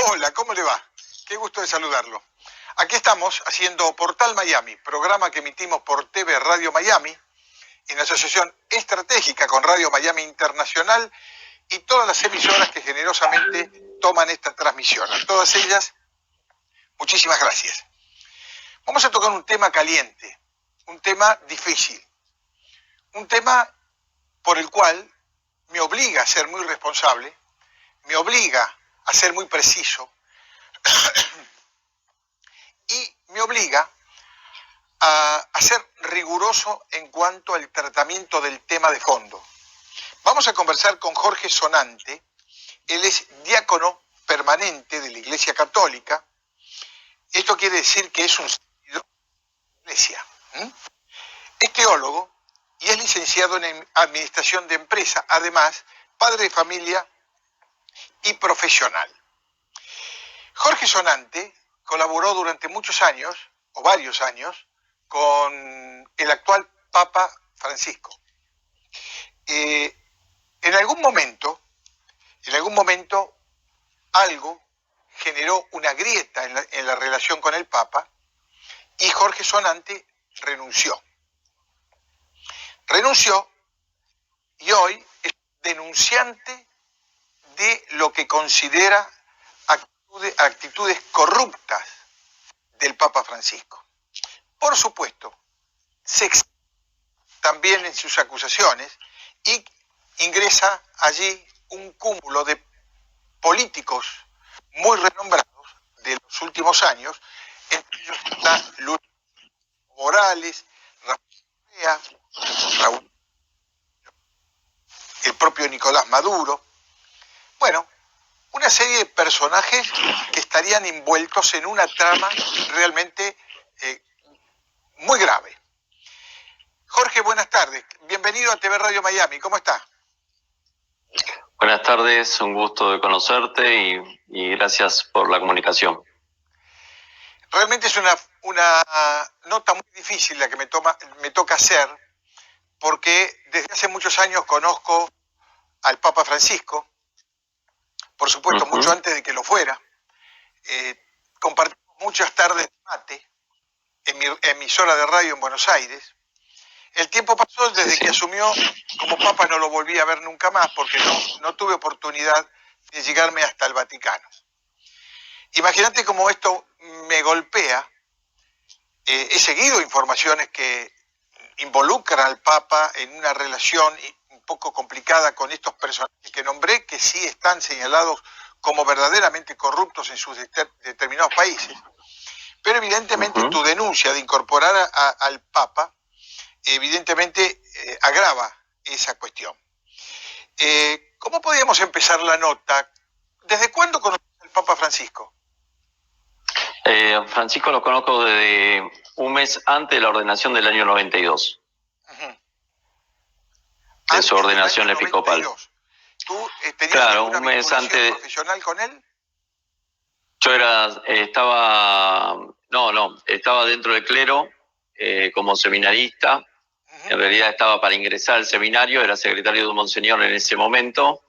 Hola, ¿cómo le va? Qué gusto de saludarlo. Aquí estamos haciendo Portal Miami, programa que emitimos por TV Radio Miami, en asociación estratégica con Radio Miami Internacional y todas las emisoras que generosamente toman esta transmisión. A todas ellas, muchísimas gracias. Vamos a tocar un tema caliente, un tema difícil, un tema por el cual me obliga a ser muy responsable, me obliga a ser muy preciso y me obliga a ser riguroso en cuanto al tratamiento del tema de fondo. Vamos a conversar con Jorge Sonante. Él es diácono permanente de la Iglesia Católica. Esto quiere decir que es un seguidor de la Iglesia. Es teólogo y es licenciado en Administración de Empresa, además, padre de familia y profesional. Jorge Sonante colaboró durante muchos años, o varios años, con el actual Papa Francisco. En algún momento, algo generó una grieta en la relación con el Papa y Jorge Sonante renunció. Renunció y hoy es denunciante de lo que considera actitudes corruptas del Papa Francisco. Por supuesto, se exhibe también en sus acusaciones y ingresa allí un cúmulo de políticos muy renombrados de los últimos años, entre ellos está Luis Morales, Raúl, el propio Nicolás Maduro. Bueno, una serie de personajes que estarían envueltos en una trama realmente muy grave. Jorge, buenas tardes. Bienvenido a TV Radio Miami. ¿Cómo está? Buenas tardes, un gusto de conocerte y gracias por la comunicación. Realmente es una nota muy difícil la que me toca hacer, porque desde hace muchos años conozco al Papa Francisco, por supuesto, mucho antes de que lo fuera. Compartimos muchas tardes de mate en mi emisora de radio en Buenos Aires. El tiempo pasó desde que asumió como Papa, no lo volví a ver nunca más porque no tuve oportunidad de llegarme hasta el Vaticano. Imagínate cómo esto me golpea. He seguido informaciones que involucran al Papa en una relación un poco complicada con estos personajes que nombré, que sí están señalados como verdaderamente corruptos en sus determinados países. Pero evidentemente tu denuncia de incorporar al Papa evidentemente agrava esa cuestión. ¿Cómo podríamos empezar la nota? ¿Desde cuándo conoces al Papa Francisco? Francisco lo conozco desde un mes antes de la ordenación del año 92. De su ordenación episcopal. ¿Tú tenías alguna vinculación profesional con él? Yo estaba dentro del clero como seminarista. En realidad estaba para ingresar al seminario, era secretario de un monseñor en ese momento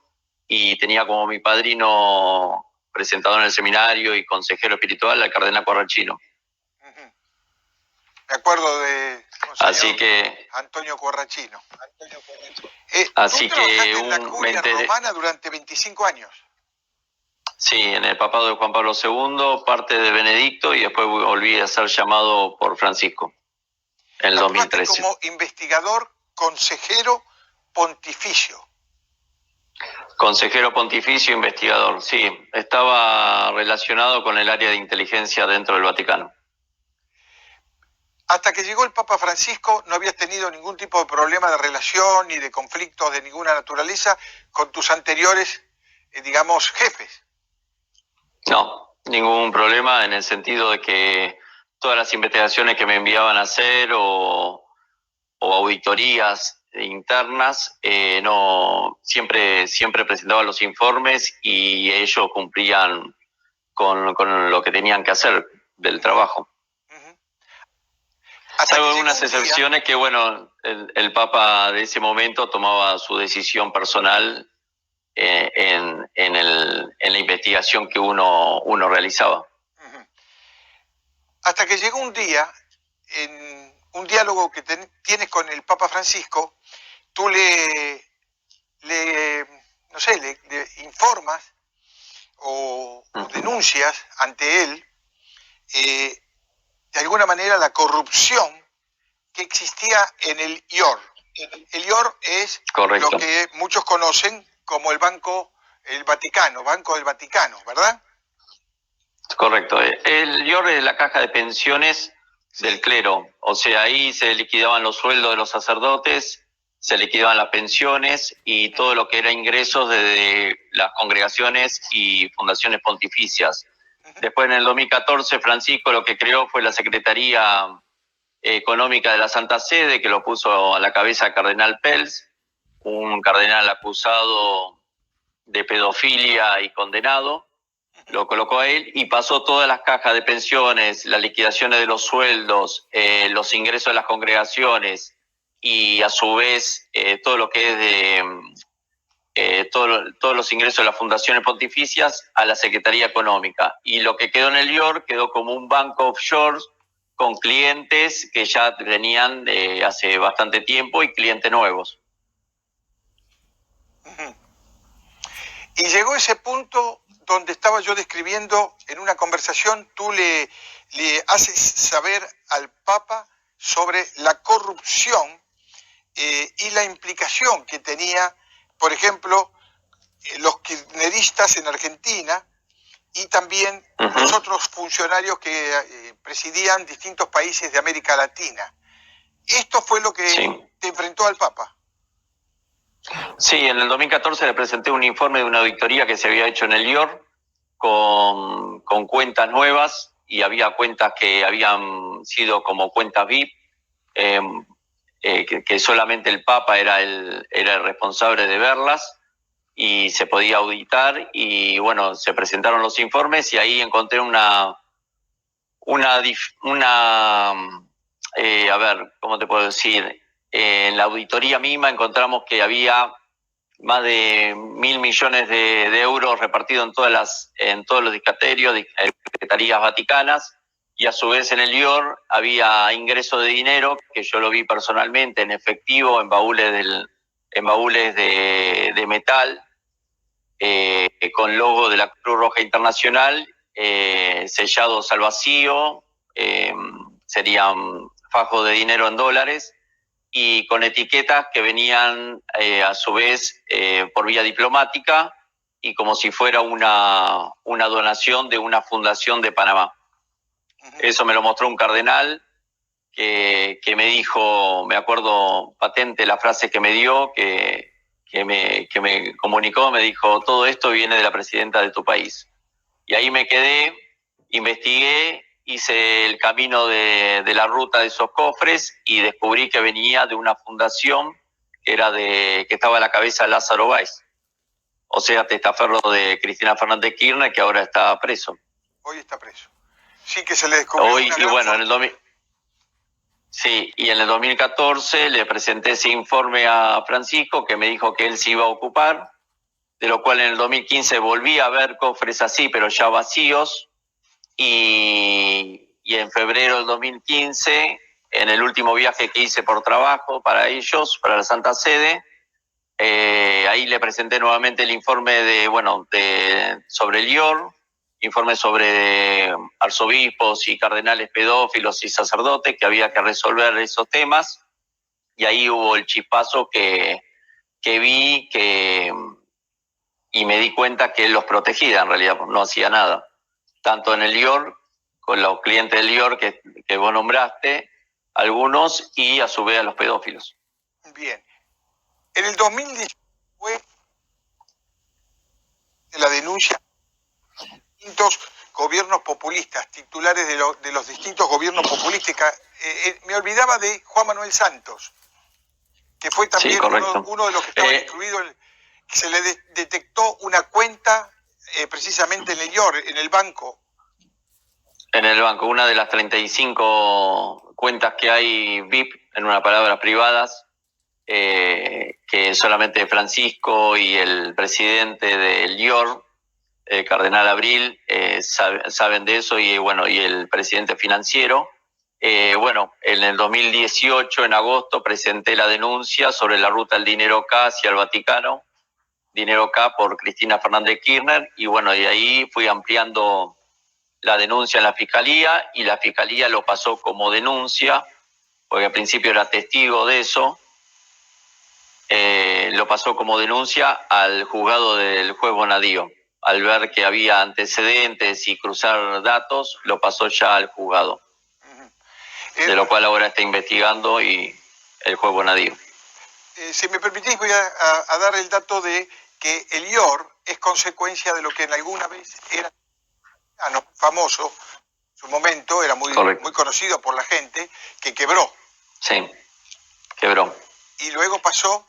y tenía como mi padrino presentador en el seminario y consejero espiritual al cardenal Corrachino. Me acuerdo de así que Antonio Corrachino. Así ¿Tú que en la curia romana durante 25 años? Sí, en el papado de Juan Pablo II, parte de Benedicto y después volví a ser llamado por Francisco en el 2013. Como investigador, consejero pontificio. Consejero pontificio, investigador, sí. Estaba relacionado con el área de inteligencia dentro del Vaticano. Hasta que llegó el Papa Francisco, ¿no habías tenido ningún tipo de problema de relación ni de conflictos de ninguna naturaleza con tus anteriores, jefes? No, ningún problema en el sentido de que todas las investigaciones que me enviaban a hacer o auditorías internas, siempre presentaba los informes y ellos cumplían con lo que tenían que hacer del trabajo. Salvo algunas excepciones que, el Papa de ese momento tomaba su decisión personal en la investigación que uno realizaba. Hasta que llegó un día, en un diálogo que tienes con el Papa Francisco, tú le informas o denuncias ante él, de alguna manera, la corrupción que existía en el IOR. El IOR es Correcto. Lo que muchos conocen como el Banco del Vaticano, ¿verdad? Correcto. El IOR es la caja de pensiones del clero. O sea, ahí se liquidaban los sueldos de los sacerdotes, se liquidaban las pensiones y todo lo que era ingresos de las congregaciones y fundaciones pontificias. Después, en el 2014, Francisco lo que creó fue la Secretaría Económica de la Santa Sede, que lo puso a la cabeza Cardenal Pels, un cardenal acusado de pedofilia y condenado. Lo colocó a él y pasó todas las cajas de pensiones, las liquidaciones de los sueldos, los ingresos de las congregaciones y a su vez todo lo que es de todos los ingresos de las fundaciones pontificias a la Secretaría Económica. Y lo que quedó en el IOR quedó como un banco offshore con clientes que ya venían de hace bastante tiempo y clientes nuevos. Y llegó ese punto donde estaba yo describiendo en una conversación, tú le haces saber al Papa sobre la corrupción y la implicación que tenía, por ejemplo, los kirchneristas en Argentina y también los otros funcionarios que presidían distintos países de América Latina. ¿Esto fue lo que te enfrentó al Papa? Sí, en el 2014 le presenté un informe de una auditoría que se había hecho en el IOR con cuentas nuevas y había cuentas que habían sido como cuentas VIP, que solamente el Papa era el responsable de verlas y se podía auditar y bueno, se presentaron los informes y ahí encontré a ver, ¿cómo te puedo decir? En la auditoría misma encontramos que había más de 1.000 millones de euros repartidos en todos los dicasterios, secretarías vaticanas, y a su vez en el IOR había ingreso de dinero, que yo lo vi personalmente en efectivo, en baúles de metal, con logo de la Cruz Roja Internacional, sellados al vacío, serían fajos de dinero en dólares, y con etiquetas que venían a su vez por vía diplomática y como si fuera una donación de una fundación de Panamá. Eso me lo mostró un cardenal que me dijo, me acuerdo patente la frase que me dio, que me comunicó, me dijo, todo esto viene de la presidenta de tu país. Y ahí me quedé, investigué, hice el camino de la ruta de esos cofres y descubrí que venía de una fundación que estaba a la cabeza de Lázaro Báez. O sea, testaferro de Cristina Fernández Kirchner, que ahora está preso. Hoy está preso. Sí, que se le descubrió. Hoy, y bueno, y en el 2014 le presenté ese informe a Francisco, que me dijo que él se iba a ocupar, de lo cual en el 2015 volví a ver cofres así, pero ya vacíos, y en febrero del 2015, en el último viaje que hice por trabajo para ellos, para la Santa Sede, ahí le presenté nuevamente el informe sobre el IOR, informe sobre arzobispos y cardenales pedófilos y sacerdotes, que había que resolver esos temas, y ahí hubo el chispazo que vi y me di cuenta que él los protegía, en realidad no hacía nada. Tanto en el IOR, con los clientes del IOR que vos nombraste, algunos, y a su vez a los pedófilos. Bien. En el 2019 fue la denuncia de distintos gobiernos populistas, titulares de los distintos gobiernos populistas. Me olvidaba de Juan Manuel Santos, que fue también uno de los que estaban incluidos. Se le detectó una cuenta precisamente en el IOR, en el banco. En el banco, una de las 35 cuentas que hay VIP, en una palabra, privadas, que solamente Francisco y el presidente del IOR, Cardenal Abril, saben de eso, y bueno, y el presidente financiero. Bueno, en el 2018, en agosto, presenté la denuncia sobre la ruta del dinero K hacia el Vaticano, dinero K por Cristina Fernández Kirchner, y bueno, y ahí fui ampliando la denuncia en la Fiscalía, y la Fiscalía lo pasó como denuncia, porque al principio era testigo de eso, lo pasó como denuncia al juzgado del juez Bonadío. Al ver que había antecedentes y cruzar datos, lo pasó ya al juzgado, de lo cual ahora está investigando y el juez Bonadío. Si me permitís, voy a dar el dato de que el IOR es consecuencia de lo que en alguna vez era famoso, en su momento era muy conocido por la gente, que quebró. Sí, quebró. Y luego pasó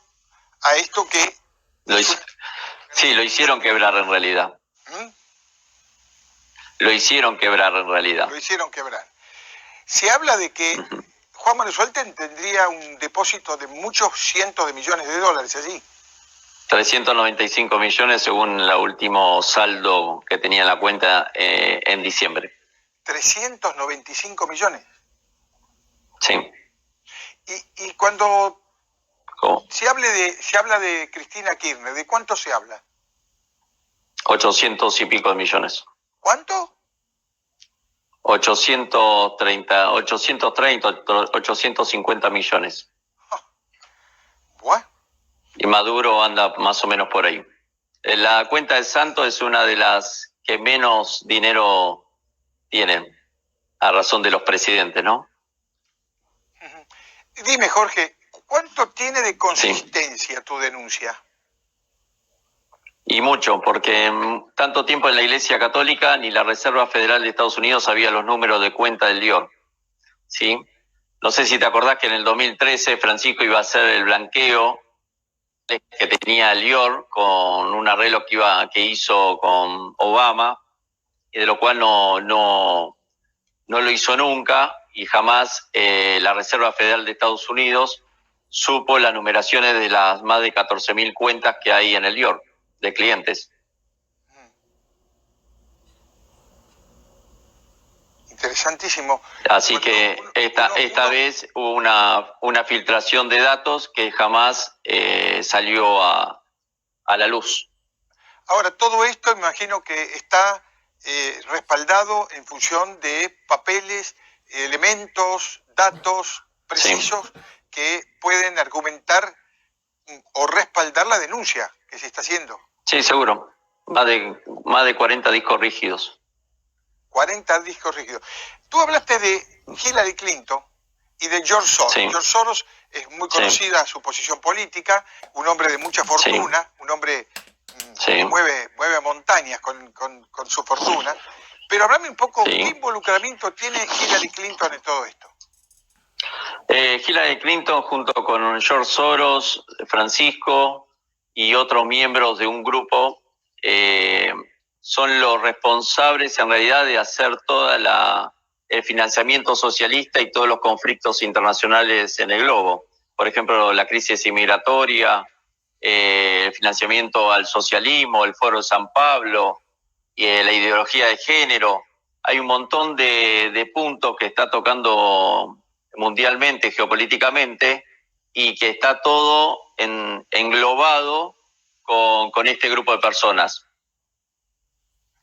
a esto que... Sí, lo hicieron quebrar en realidad. Lo hicieron quebrar en realidad. Lo hicieron quebrar. Se habla de que Juan Manuel Suelten tendría un depósito de muchos cientos de millones de dólares allí. 395 millones según el último saldo que tenía en la cuenta en diciembre. 395 millones. Sí. Y cuando se habla de Cristina Kirchner, ¿de cuánto se habla? 800 y pico de millones. ¿Cuánto? 830, 850 millones. Bueno. Y Maduro anda más o menos por ahí. La cuenta del Santo es una de las que menos dinero tienen, a razón de los presidentes, ¿no? Dime, Jorge, ¿cuánto tiene de consistencia tu denuncia? Y mucho, porque tanto tiempo en la Iglesia Católica ni la Reserva Federal de Estados Unidos sabía los números de cuenta del IOR, ¿sí? No sé si te acordás que en el 2013 Francisco iba a hacer el blanqueo que tenía el IOR con un arreglo que hizo con Obama, y de lo cual no lo hizo nunca, y jamás la Reserva Federal de Estados Unidos supo las numeraciones de las más de 14.000 cuentas que hay en el IOR de clientes. Interesantísimo. Así que esta vez hubo una filtración de datos que jamás salió a la luz. Ahora, todo esto imagino que está respaldado en función de papeles, elementos, datos precisos que pueden argumentar o respaldar la denuncia que se está haciendo. Sí, seguro. Más de 40 discos rígidos. 40 discos rígidos. Tú hablaste de Hillary Clinton y de George Soros. Sí. George Soros es muy conocida su posición política, un hombre de mucha fortuna, un hombre que mueve montañas con su fortuna. Pero háblame un poco, ¿qué involucramiento tiene Hillary Clinton en todo esto? Hillary Clinton junto con George Soros, Francisco y otros miembros de un grupo son los responsables en realidad de hacer toda el financiamiento socialista y todos los conflictos internacionales en el globo. Por ejemplo, la crisis inmigratoria, el financiamiento al socialismo, el Foro de San Pablo, y la ideología de género. Hay un montón de puntos que está tocando mundialmente, geopolíticamente, y que está todo englobado con este grupo de personas,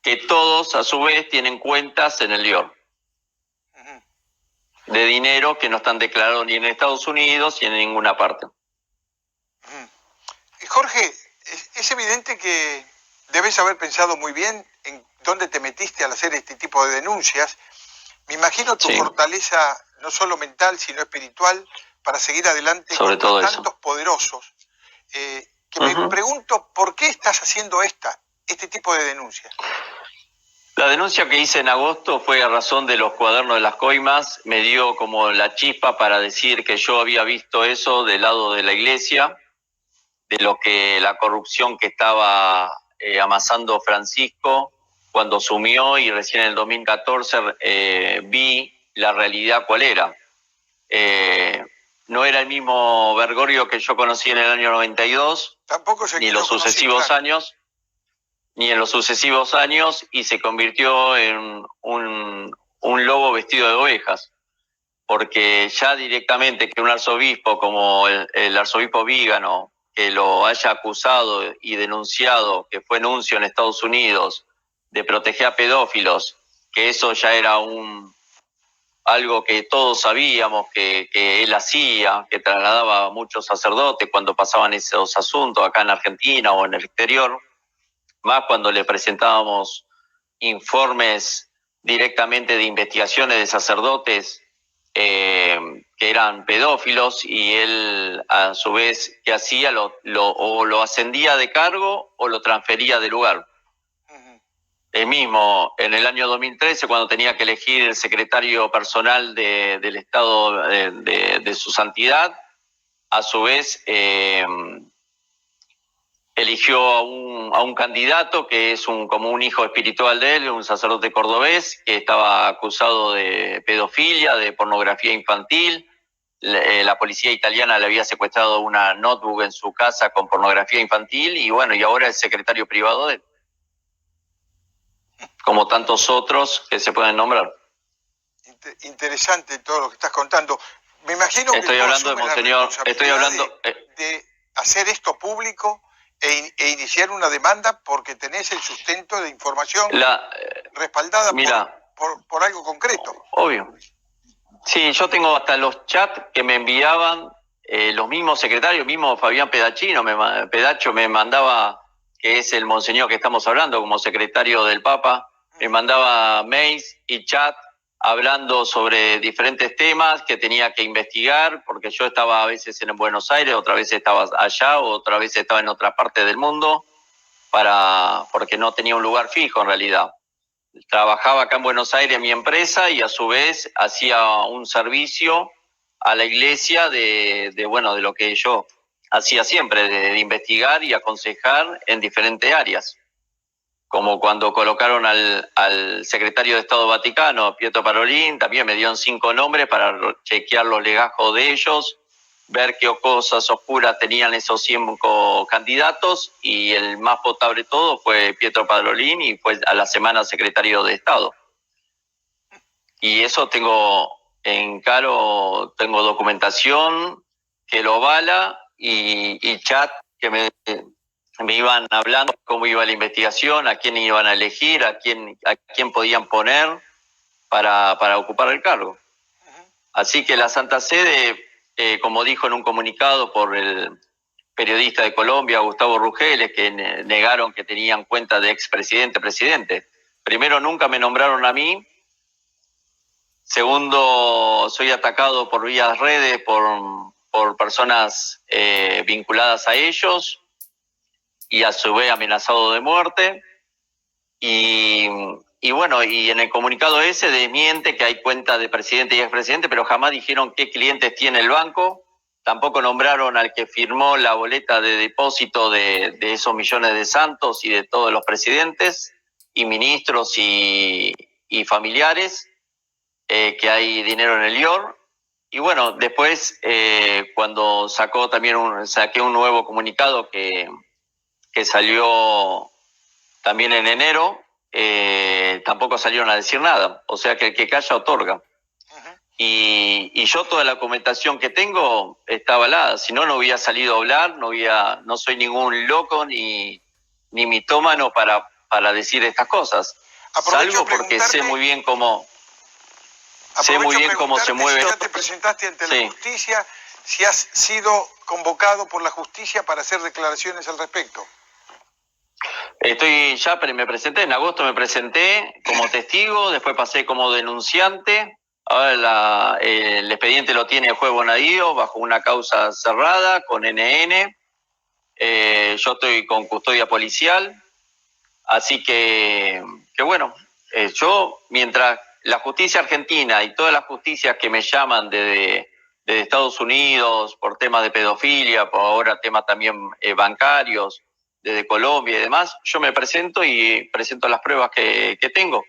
que todos a su vez tienen cuentas en el IOR de dinero que no están declarados ni en Estados Unidos ni en ninguna parte. Jorge, es evidente que debes haber pensado muy bien en dónde te metiste al hacer este tipo de denuncias. Me imagino tu fortaleza, no solo mental, sino espiritual, para seguir adelante sobre contra todo tantos eso. Poderosos. Me pregunto, ¿por qué estás haciendo este tipo de denuncias? La denuncia que hice en agosto fue a razón de los cuadernos de las coimas. Me dio como la chispa para decir que yo había visto eso del lado de la iglesia, de la corrupción que estaba amasando Francisco cuando asumió, y recién en el 2014 vi la realidad cuál era. no era el mismo Bergoglio que yo conocí en el año 92, tampoco sé ni los sucesivos años, ni en los sucesivos años, y se convirtió en un lobo vestido de ovejas, porque ya directamente que un arzobispo como el arzobispo Vígano, que lo haya acusado y denunciado, que fue nuncio en Estados Unidos, de proteger a pedófilos, que eso ya era algo que todos sabíamos que él hacía, que trasladaba a muchos sacerdotes cuando pasaban esos asuntos acá en Argentina o en el exterior, más cuando le presentábamos informes directamente de investigaciones de sacerdotes que eran pedófilos, y él a su vez que hacía o lo ascendía de cargo o lo transfería de lugar. El mismo, en el año 2013, cuando tenía que elegir el secretario personal del Estado de su santidad, a su vez eligió a un candidato que es como un hijo espiritual de él, un sacerdote cordobés, que estaba acusado de pedofilia, de pornografía infantil. La policía italiana le había secuestrado una notebook en su casa con pornografía infantil, y bueno, y ahora es secretario privado de él, como tantos otros que se pueden nombrar. Interesante todo lo que estás contando. Me imagino que estoy hablando de Monseñor, estoy hablando de hacer esto público e iniciar una demanda porque tenés el sustento de información respaldada por algo concreto. Obvio. Sí, yo tengo hasta los chats que me enviaban los mismos secretarios, mismo Fabián Pedacho me mandaba, que es el monseñor que estamos hablando como secretario del Papa, me mandaba mails y chat hablando sobre diferentes temas que tenía que investigar, porque yo estaba a veces en Buenos Aires, otra vez estaba allá, otra vez estaba en otra parte del mundo, porque no tenía un lugar fijo en realidad. Trabajaba acá en Buenos Aires en mi empresa y a su vez hacía un servicio a la iglesia de lo que yo hacía siempre, de investigar y aconsejar en diferentes áreas. Como cuando colocaron al secretario de Estado Vaticano, Pietro Parolin, también me dieron 5 nombres para chequear los legajos de ellos, ver qué cosas oscuras tenían esos 5 candidatos, y el más potable de todo fue Pietro Parolin, y fue a la semana secretario de Estado. Y eso tengo en claro, tengo documentación que lo avala y chat que me iban hablando cómo iba la investigación, a quién iban a elegir, a quién podían poner para ocupar el cargo. Así que la Santa Sede, como dijo en un comunicado por el periodista de Colombia, Gustavo Rugeles, que negaron que tenían cuenta de expresidente, presidente. Primero, nunca me nombraron a mí. Segundo, soy atacado por vías redes por personas vinculadas a ellos, y a su vez amenazado de muerte. Y bueno, y en el comunicado ese desmiente que hay cuenta de presidente y expresidente, pero jamás dijeron qué clientes tiene el banco. Tampoco nombraron al que firmó la boleta de depósito de esos millones de santos y de todos los presidentes y ministros y familiares, que hay dinero en el IOR. Y bueno, después cuando saqué un nuevo comunicado que salió también en enero, tampoco salieron a decir nada. O sea que el que calla otorga. Y yo toda la documentación que tengo está avalada. Si no, no hubiera salido a hablar, no soy ningún loco ni mitómano para decir estas cosas. Salvo porque sé muy bien cómo se mueve. Ya te presentaste ante la justicia, si has sido convocado por la justicia para hacer declaraciones al respecto. Me presenté, en agosto me presenté como testigo, después pasé como denunciante. Ahora el expediente lo tiene el juez Bonadío bajo una causa cerrada con NN. Yo estoy con custodia policial. Así que bueno, yo mientras la justicia argentina y todas las justicias que me llaman desde Estados Unidos por temas de pedofilia, por ahora temas también bancarios, desde Colombia y demás, yo me presento y presento las pruebas que tengo.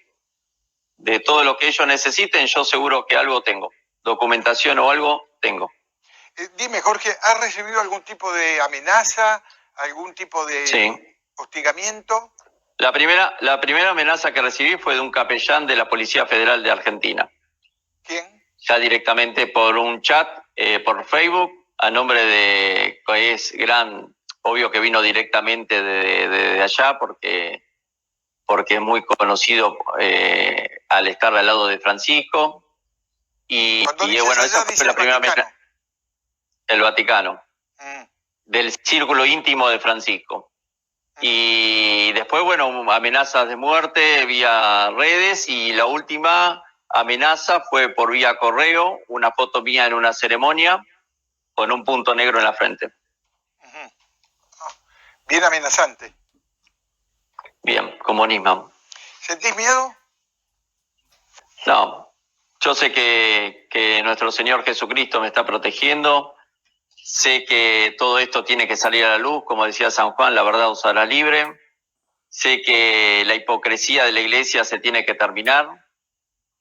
De todo lo que ellos necesiten, yo seguro que algo tengo. Documentación o algo tengo. Dime, Jorge, ¿has recibido algún tipo de amenaza, algún tipo de hostigamiento? La primera amenaza que recibí fue de un capellán de la Policía Federal de Argentina. ¿Quién? Ya directamente por un chat, por Facebook, a nombre de, que es obvio que vino directamente de allá, porque es muy conocido al estar al lado de Francisco. Y bueno, esa fue la primera amenaza. El Vaticano. Del círculo íntimo de Francisco. Y después, bueno, amenazas de muerte vía redes, y la última amenaza fue por vía correo, una foto mía en una ceremonia con un punto negro en la frente. Bien amenazante. Bien, como Nisman. ¿Sentís miedo? No, yo sé que nuestro Señor Jesucristo me está protegiendo. Sé que todo esto tiene que salir a la luz, como decía San Juan, la verdad os hará libre. Sé que la hipocresía de la Iglesia se tiene que terminar.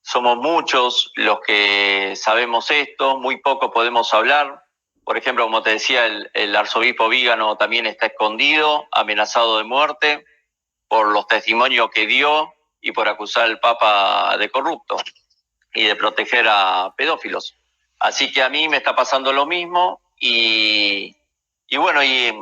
Somos muchos los que sabemos esto, muy poco podemos hablar. Por ejemplo, como te decía, el arzobispo Vígano también está escondido, amenazado de muerte por los testimonios que dio y por acusar al Papa de corrupto y de proteger a pedófilos. Así que a mí me está pasando lo mismo y bueno, y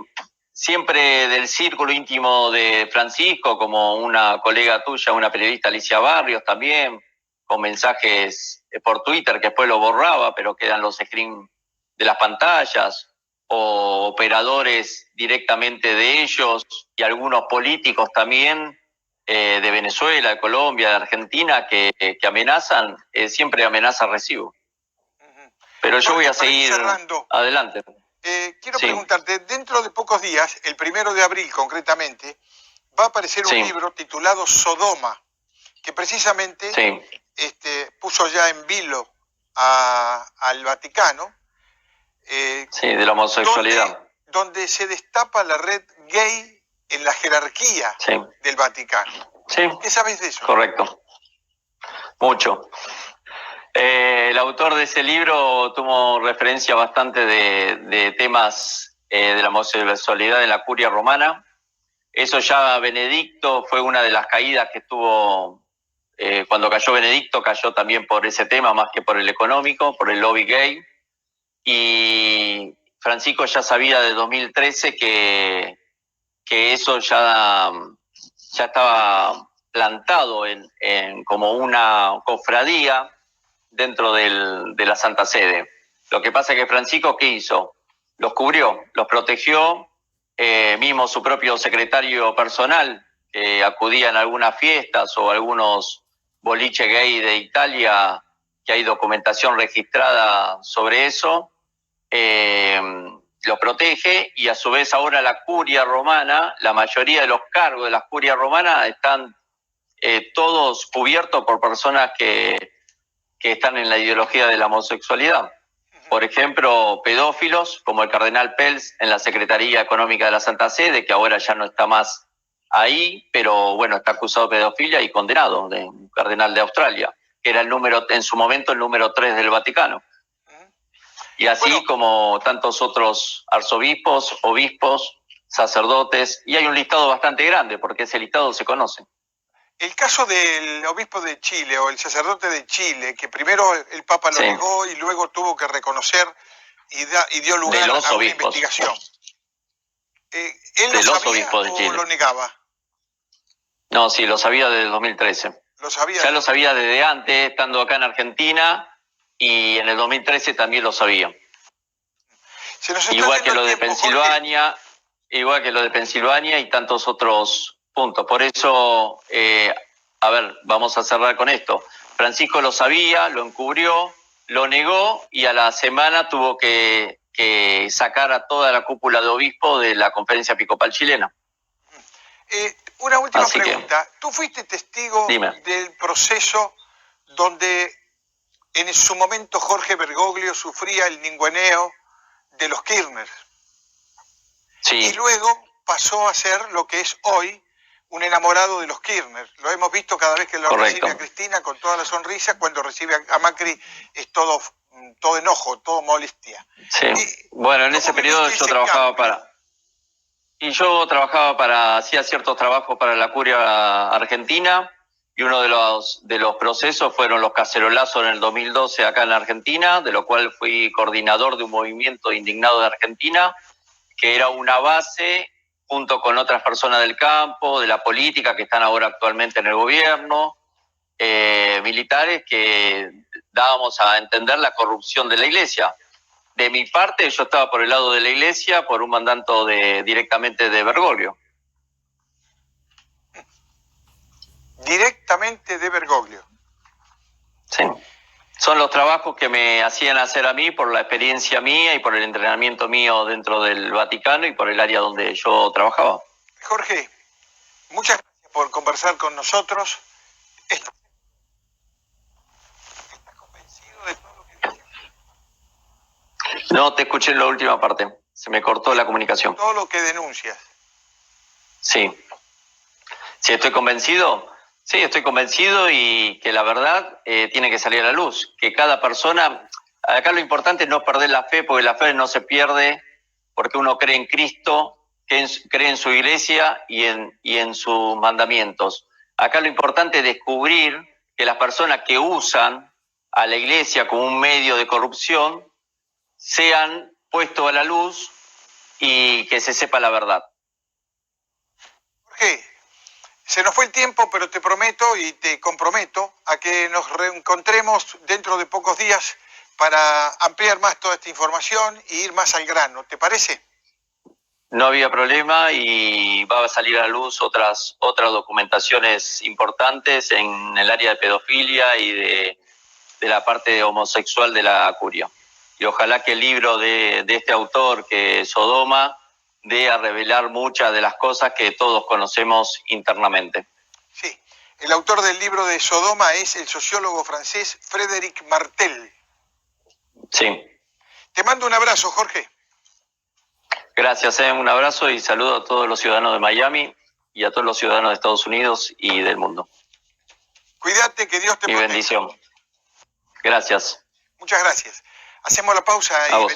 siempre del círculo íntimo de Francisco, como una colega tuya, una periodista, Alicia Barrios, también, con mensajes por Twitter que después lo borraba, pero quedan los screens de las pantallas, o operadores directamente de ellos, y algunos políticos también, de Venezuela, de Colombia, de Argentina, que amenazan, siempre amenaza recibo. Pero yo voy a seguir adelante. Quiero preguntarte, dentro de pocos días, el 1 de abril concretamente, va a aparecer un libro titulado Sodoma, que precisamente puso ya en vilo al Vaticano. De la homosexualidad. Donde se destapa la red gay en la jerarquía del Vaticano. ¿Qué sabes de eso? Correcto. Mucho. El autor de ese libro tuvo referencia bastante de temas de la homosexualidad en la curia romana. Eso ya Benedicto fue una de las caídas que tuvo. Cuando cayó Benedicto, cayó también por ese tema, más que por el económico, por el lobby gay. Y Francisco ya sabía de 2013 que eso ya estaba plantado en como una cofradía dentro de la Santa Sede. Lo que pasa es que Francisco, ¿qué hizo? Los cubrió, los protegió, mismo su propio secretario personal, que acudía en algunas fiestas o algunos boliches gay de Italia, que hay documentación registrada sobre eso, lo protege, y a su vez ahora la curia romana, la mayoría de los cargos de la curia romana están todos cubiertos por personas que están en la ideología de la homosexualidad. Por ejemplo, pedófilos, como el cardenal Pels en la Secretaría Económica de la Santa Sede, que ahora ya no está más ahí, pero bueno, está acusado de pedofilia y condenado, de un cardenal de Australia, que era en su momento el número 3 del Vaticano. Y así como tantos otros arzobispos, obispos, sacerdotes, y hay un listado bastante grande, porque ese listado se conoce. El caso del obispo de Chile o el sacerdote de Chile, que primero el Papa lo negó y luego tuvo que reconocer y dio lugar a una investigación. ¿Él lo sabía o lo negaba? No, sí, lo sabía desde 2013. ¿Lo sabía? Ya lo sabía desde antes, estando acá en Argentina, y en el 2013 también lo sabía. Igual que lo de Pensilvania, y tantos otros puntos. Por eso, vamos a cerrar con esto. Francisco lo sabía, lo encubrió, lo negó, y a la semana tuvo que sacar a toda la cúpula de obispos de la conferencia episcopal chilena. Una última pregunta. ¿Tú fuiste testigo del proceso donde en su momento Jorge Bergoglio sufría el ningueneo de los Kirchner? Sí. Y luego pasó a ser lo que es hoy un enamorado de los Kirchner. Lo hemos visto cada vez que lo recibe a Cristina con toda la sonrisa, cuando recibe a Macri es todo todo enojo, todo molestia. Sí. Bueno, en ese periodo yo trabajaba hacía ciertos trabajos para la Curia Argentina, y uno de los procesos fueron los cacerolazos en el 2012 acá en Argentina, de lo cual fui coordinador de un movimiento indignado de Argentina, que era una base junto con otras personas del campo, de la política, que están ahora actualmente en el gobierno, militares, que dábamos a entender la corrupción de la Iglesia. De mi parte, yo estaba por el lado de la Iglesia por un mandato directamente de Bergoglio. Directamente de Bergoglio. Sí. Son los trabajos que me hacían hacer a mí por la experiencia mía y por el entrenamiento mío dentro del Vaticano y por el área donde yo trabajaba. Jorge, muchas gracias por conversar con nosotros. ¿Estás convencido de todo lo que dices? No te escuché en la última parte. Se me cortó la comunicación. Todo lo que denuncias. Sí. ¿Sí estoy convencido? Sí, estoy convencido, y que la verdad tiene que salir a la luz. Que cada persona... Acá lo importante es no perder la fe, porque la fe no se pierde porque uno cree en Cristo, cree en su iglesia y en sus mandamientos. Acá lo importante es descubrir que las personas que usan a la iglesia como un medio de corrupción sean puestos a la luz y que se sepa la verdad. Jorge, se nos fue el tiempo, pero te prometo y te comprometo a que nos reencontremos dentro de pocos días para ampliar más toda esta información y ir más al grano. ¿Te parece? No había problema, y va a salir a la luz otras documentaciones importantes en el área de pedofilia y de la parte homosexual de la Curia. Y ojalá que el libro de este autor, que es Sodoma, dé a revelar muchas de las cosas que todos conocemos internamente. Sí, el autor del libro de Sodoma es el sociólogo francés Frédéric Martel. Sí. Te mando un abrazo, Jorge. Gracias, un abrazo y saludo a todos los ciudadanos de Miami y a todos los ciudadanos de Estados Unidos y del mundo. Cuídate, que Dios te proteja. Mi bendición. Gracias. Muchas gracias. Hacemos la pausa y